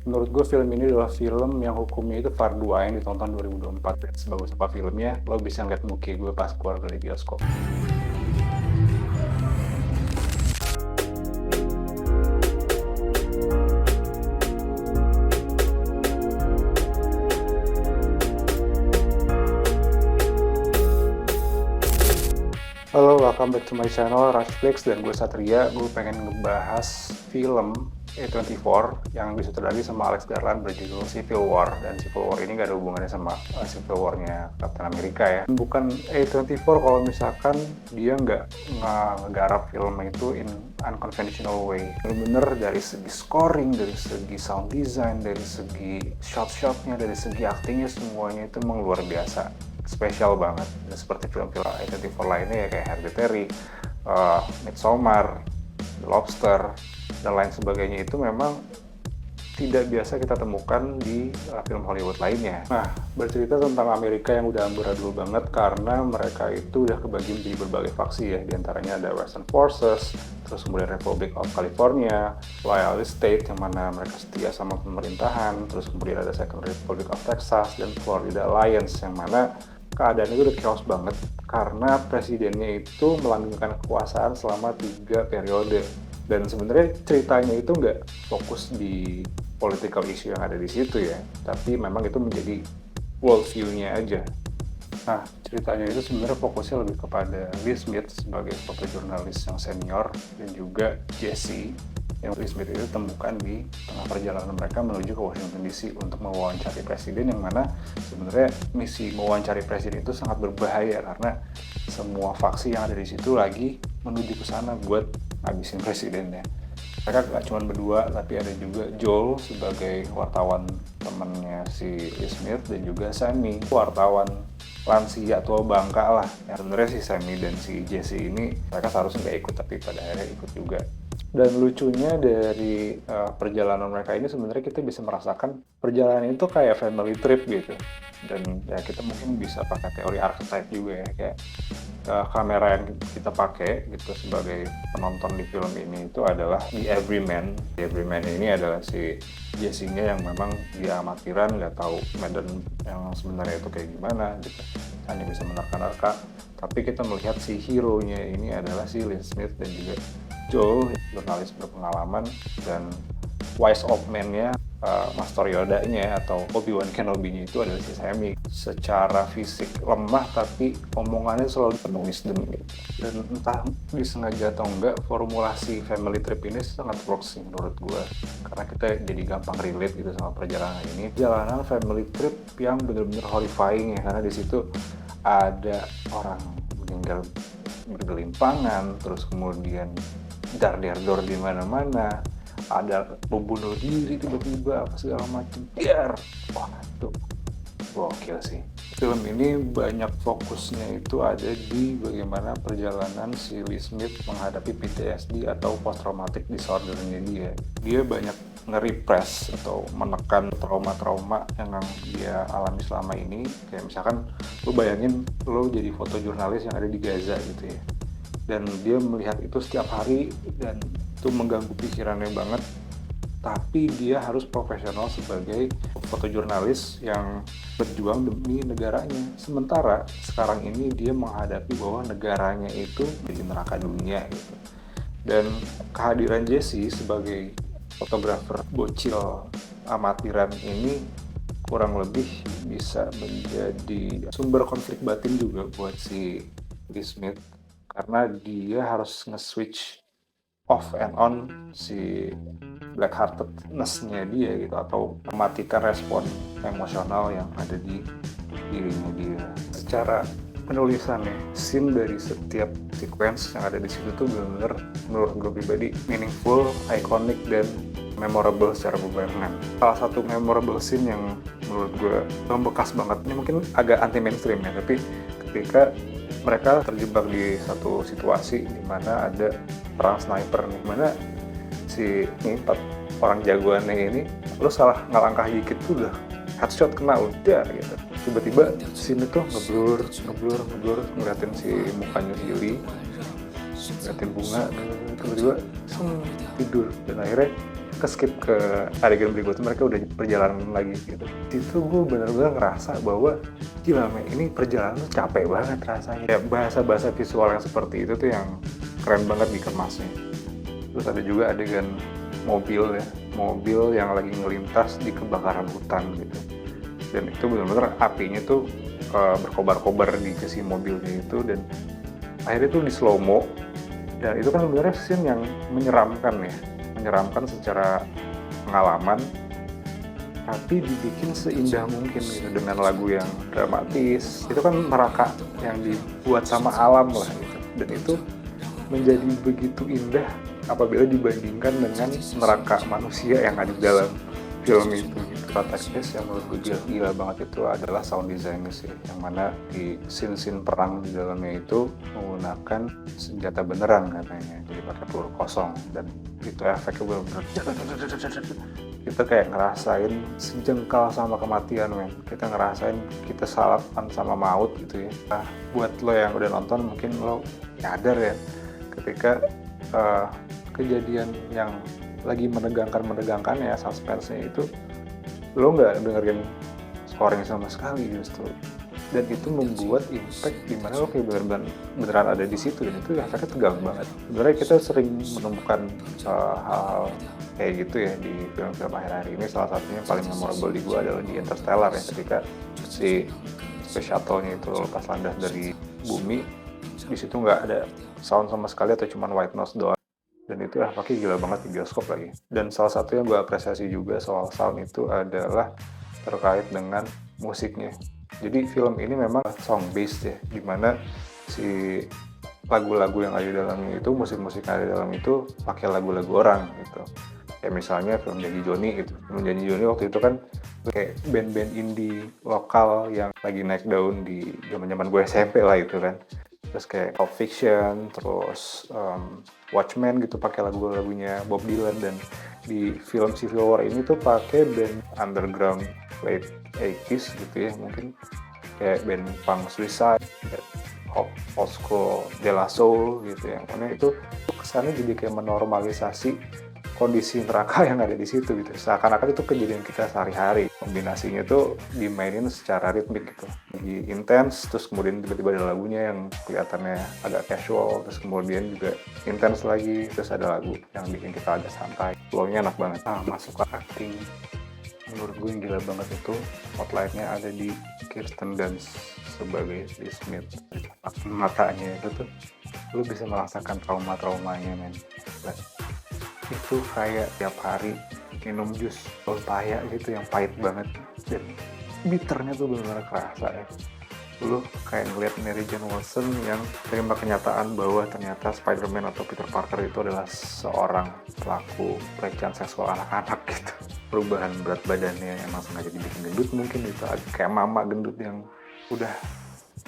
Menurut gue film ini adalah film yang hukumnya itu fardu ain ditonton 2024. Dan sebagus apa filmnya, lo bisa ngeliat muka gue pas keluar dari bioskop. Halo, welcome back to my channel Rushflix, dan gue Satria. Gue pengen ngebahas film A24 yang disutradarai sama Alex Garland berjudul Civil War. Dan Civil War ini gak ada hubungannya sama Civil War-nya Captain America ya. Bukan A24 kalau misalkan dia nggak ngegarap film itu in unconventional way. Bener-bener dari segi scoring, dari segi sound design, dari segi shot-shotnya, dari segi actingnya, semuanya itu memang luar biasa. Spesial banget. Dan seperti film-film A24 lainnya ya kayak Hereditary, Midsommar, The Lobster, dan lain sebagainya itu memang tidak biasa kita temukan di film Hollywood lainnya. Nah, bercerita tentang Amerika yang udah amburadul banget karena mereka itu udah kebagi menjadi berbagai faksi ya. Di antaranya ada Western Forces, terus kemudian Republic of California, Loyalist State yang mana mereka setia sama pemerintahan, terus kemudian ada Second Republic of Texas, dan Florida Alliance yang mana keadaan itu udah chaos banget karena presidennya itu melanggengkan kekuasaan selama 3 periode. Dan sebenarnya ceritanya itu nggak fokus di political issue yang ada di situ ya, tapi memang itu menjadi world view-nya aja. Nah, ceritanya itu sebenarnya fokusnya lebih kepada Will Smith sebagai fotojurnalis yang senior dan juga Jesse yang Will Smith itu temukan di tengah perjalanan mereka menuju ke Washington DC untuk mewawancari presiden, yang mana sebenarnya misi mewawancari presiden itu sangat berbahaya karena semua faksi yang ada di situ lagi menuju ke sana buat habisin presidennya. Mereka gak cuma berdua, tapi ada juga Joel sebagai wartawan temannya si Will Smith, dan juga Sammy, wartawan lansia tua bangka lah. Yang sebenarnya si Sammy dan si Jesse ini mereka seharusnya nggak ikut, tapi pada akhirnya ikut juga. Dan lucunya dari perjalanan mereka ini sebenarnya kita bisa merasakan perjalanan itu kayak family trip gitu. Dan ya kita mungkin bisa pakai teori archetype juga ya, kayak kamera yang kita pakai gitu sebagai penonton di film ini itu adalah The Everyman. The Everyman ini adalah si Jesse-nya yang memang dia amatiran, nggak tahu medan yang sebenarnya itu kayak gimana gitu, hanya bisa menerka-nerka. Tapi kita melihat si hero-nya ini adalah si Will Smith dan juga Joel, jurnalis berpengalaman, dan wise old man-nya Master Yoda-nya atau Obi-Wan Kenobi-nya itu adalah si Sammy. Secara fisik lemah tapi omongannya selalu penuh wisdom gitu. Dan entah disengaja atau enggak, formulasi family trip ini sangat works sih menurut gue, karena kita jadi gampang relate gitu sama perjalanan ini. Perjalanan family trip yang bener-bener horrifying ya, karena di situ ada orang meninggal bergelimpangan, terus kemudian dar-der-dor di mana-mana, ada membunuh diri tiba-tiba apa segala macam. Wah, itu gokil sih. Film ini banyak fokusnya itu ada di bagaimana perjalanan si Will Smith menghadapi PTSD atau post traumatic disorder-nya dia. Dia banyak nge-repress atau menekan trauma-trauma yang dia alami selama ini. Kayak misalkan lo bayangin lo jadi fotojurnalis yang ada di Gaza gitu ya, dan dia melihat itu setiap hari dan itu mengganggu pikirannya banget. Tapi dia harus profesional sebagai fotojurnalis yang berjuang demi negaranya. Sementara sekarang ini dia menghadapi bahwa negaranya itu jadi neraka dunia gitu. Dan kehadiran Jesse sebagai fotografer bocil amatiran ini kurang lebih bisa menjadi sumber konflik batin juga buat si Will Smith, karena dia harus nge-switch off and on si black-heartedness-nya dia gitu, atau mematikan respon emosional yang ada di dirinya dia. Secara penulisannya, scene dari setiap sequence yang ada di situ tuh benar-benar menurut gue pribadi meaningful, iconic, dan memorable secara berbarengan. Salah satu memorable scene yang menurut gue membekas banget, ini mungkin agak anti mainstream ya, tapi ketika mereka terjebak di satu situasi di mana ada perang sniper nih, mana si empat orang jagoannya ini, lo salah ngelangkah dikit tuh udah headshot kena udah gitu. Tiba-tiba scene itu ngeblur ngeliatin si mukanya Billy, ngeliatin bunga, tiba-tiba tidur, dan akhirnya ke-skip ke adegan berikutnya, mereka udah perjalanan lagi gitu. Itu gue bener-bener ngerasa bahwa gila men, ini perjalanan tuh capek banget rasanya. Ya bahasa-bahasa visual yang seperti itu tuh yang keren banget dikemasnya. Terus ada juga adegan mobil ya, mobil yang lagi ngelintas di kebakaran hutan gitu. Dan itu bener-bener apinya tuh berkobar-kobar di sisi mobilnya itu, dan akhirnya tuh di slow mo. Dan itu kan sebenarnya scene yang menyeramkan ya, menyeramkan secara pengalaman, tapi dibikin seindah mungkin gitu dengan lagu yang dramatis. Itu kan neraka yang dibuat sama alam lah gitu, dan itu menjadi begitu indah apabila dibandingkan dengan neraka manusia yang ada di dalam film itu gitu. Teknis yang menurut gue gila banget itu adalah sound design sih, yang mana di scene-scene perang di dalamnya itu menggunakan senjata beneran katanya, jadi pakai peluru kosong, dan itu efeknya bener-bener kita kayak ngerasain sejengkal sama kematian men, kita ngerasain kita salapan sama maut gitu ya. Nah, buat lo yang udah nonton mungkin lo nyadar ya ketika kejadian yang lagi menegangkan ya, suspense-nya itu lo nggak dengerin scoring sama sekali justru, dan itu membuat impact dimana lo kayak beneran ada di situ, dan itu efeknya tegang banget. Sebenarnya kita sering menemukan hal-hal kayak gitu ya di film-film akhir-akhir ini. Salah satunya yang paling memorable di gue adalah di Interstellar ya, ketika si space shuttle-nya itu lepas landas dari bumi, di situ nggak ada sound sama sekali atau cuman white noise doang. Dan itu efeknya gila banget di bioskop lagi. Dan salah satu yang gue apresiasi juga soal sound itu adalah terkait dengan musiknya. Jadi film ini memang song based ya, dimana si lagu-lagu yang ada di dalamnya itu, musik-musik yang ada di dalam itu pakai lagu-lagu orang gitu. Kayak misalnya film Janji Joni gitu. Film Janji Joni waktu itu kan kayak band-band indie lokal yang lagi naik daun di zaman-zaman gue SMP lah itu kan. Terus kayak Pulp Fiction, terus Watchmen gitu pakai lagu-lagunya Bob Dylan, dan di film Civil War ini tuh pakai band underground late 80s gitu ya, mungkin kayak band punk Suicide, old school De La Soul gitu ya, karena itu kesannya jadi kayak menormalisasi kondisi neraka yang ada di situ gitu, seakan-akan itu kejadian kita sehari-hari. Kombinasinya tuh dimainin secara ritmik gitu, lagi intens, terus kemudian tiba-tiba ada lagunya yang kelihatannya agak casual, terus kemudian juga intens lagi, terus ada lagu yang bikin kita agak santai. Flow-nya enak banget. Masuk ke acting, menurut gue yang gila banget itu spotlight-nya ada di Kirsten Dunst sebagai Lee Smith. Matanya itu tuh lu bisa merasakan trauma-traumanya men. Itu kayak tiap hari minum jus pepaya gitu yang pahit banget, dan bitternya tuh benar-benar kerasa ya. Lu kayak ngeliat Mary Jane Watson yang terima kenyataan bahwa ternyata Spider-Man atau Peter Parker itu adalah seorang pelaku pelecehan seksual anak-anak gitu. Perubahan berat badannya emang sengaja dibikin gendut mungkin gitu, kayak mama gendut yang udah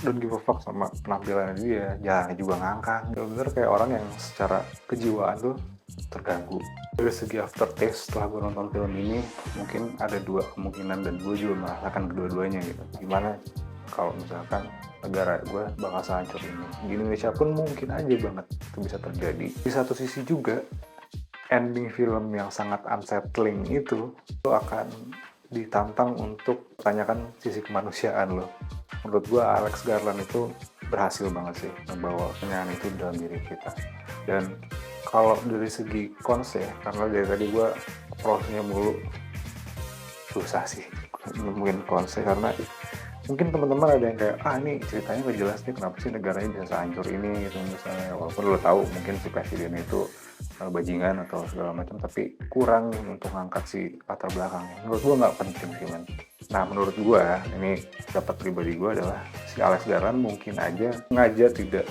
don't give a fuck sama penampilannya dia, jalannya juga ngangkang. Bener-bener kayak orang yang secara kejiwaan tuh terganggu. Dari segi aftertaste setelah gue nonton film ini, mungkin ada dua kemungkinan dan gue juga merasakan kedua-duanya gitu. Gimana kalau misalkan negara gue bakal sehancur ini? Di Indonesia pun mungkin aja banget itu bisa terjadi. Di satu sisi juga, ending film yang sangat unsettling itu lo akan ditantang untuk tanyakan sisi kemanusiaan lo. Menurut gue Alex Garland itu berhasil banget sih membawa pertanyaan itu dalam diri kita. Dan kalau dari segi cons ya, karena dari tadi gue prosnya mulu, susah sih nemuin consnya, karena mungkin teman-teman ada yang kayak, ini ceritanya gak jelas nih, kenapa sih negaranya bisa sehancur ini gitu misalnya. Walaupun lo tahu mungkin si presiden itu bajingan atau segala macam, tapi kurang untuk ngangkat si latar belakangnya. Menurut gue nggak penting sih men. Nah menurut gue, ini pendapat pribadi gue adalah si Alex Garland mungkin aja sengaja tidak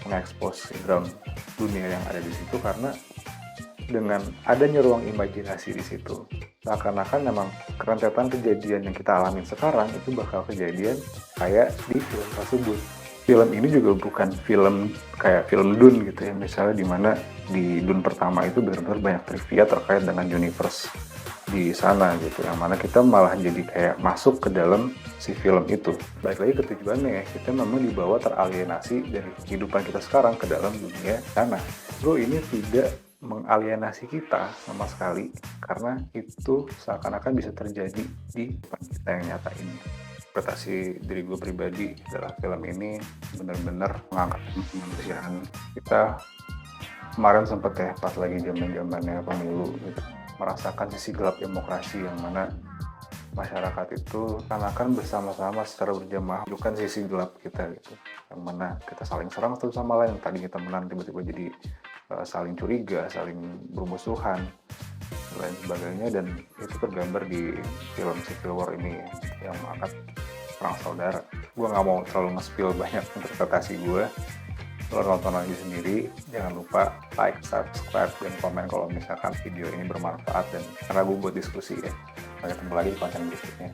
mengekspos ground dunia yang ada di situ, karena dengan adanya ruang imajinasi di situ, seakan-akan memang kerentetan kejadian yang kita alamin sekarang itu bakal kejadian kayak di film tersebut. Film ini juga bukan film kayak film Dune gitu ya, misalnya dimana di Dune pertama itu benar-benar banyak trivia terkait dengan universe di sana gitu, yang mana kita malah jadi kayak masuk ke dalam si film itu. Balik lagi ke tujuannya ya, kita memang dibawa teralienasi dari kehidupan kita sekarang ke dalam dunia sana. Bro, ini tidak mengalienasi kita sama sekali, karena itu seakan-akan bisa terjadi di depan kita yang nyata ini. Interpretasi diri gue pribadi adalah film ini benar-benar mengangkat kemanusiaan kita. Kemarin sempet ya, pas lagi zaman-zamannya pemilu gitu, merasakan sisi gelap demokrasi yang mana masyarakat itu akan bersama-sama secara berjamaah menunjukkan sisi gelap kita gitu, yang mana kita saling serang satu sama lain. Tadi kita menang, tiba-tiba jadi saling curiga, saling bermusuhan, dan lain sebagainya. Dan itu tergambar di film Civil War ini yang mengangkat perang saudara. Gue nggak mau terlalu nge-spill banyak interpretasi gue, lo nonton lagi sendiri. Jangan lupa like, subscribe, dan komen kalau misalkan video ini bermanfaat dan ragu buat diskusi ya. Sampai ketemu lagi di konten berikutnya.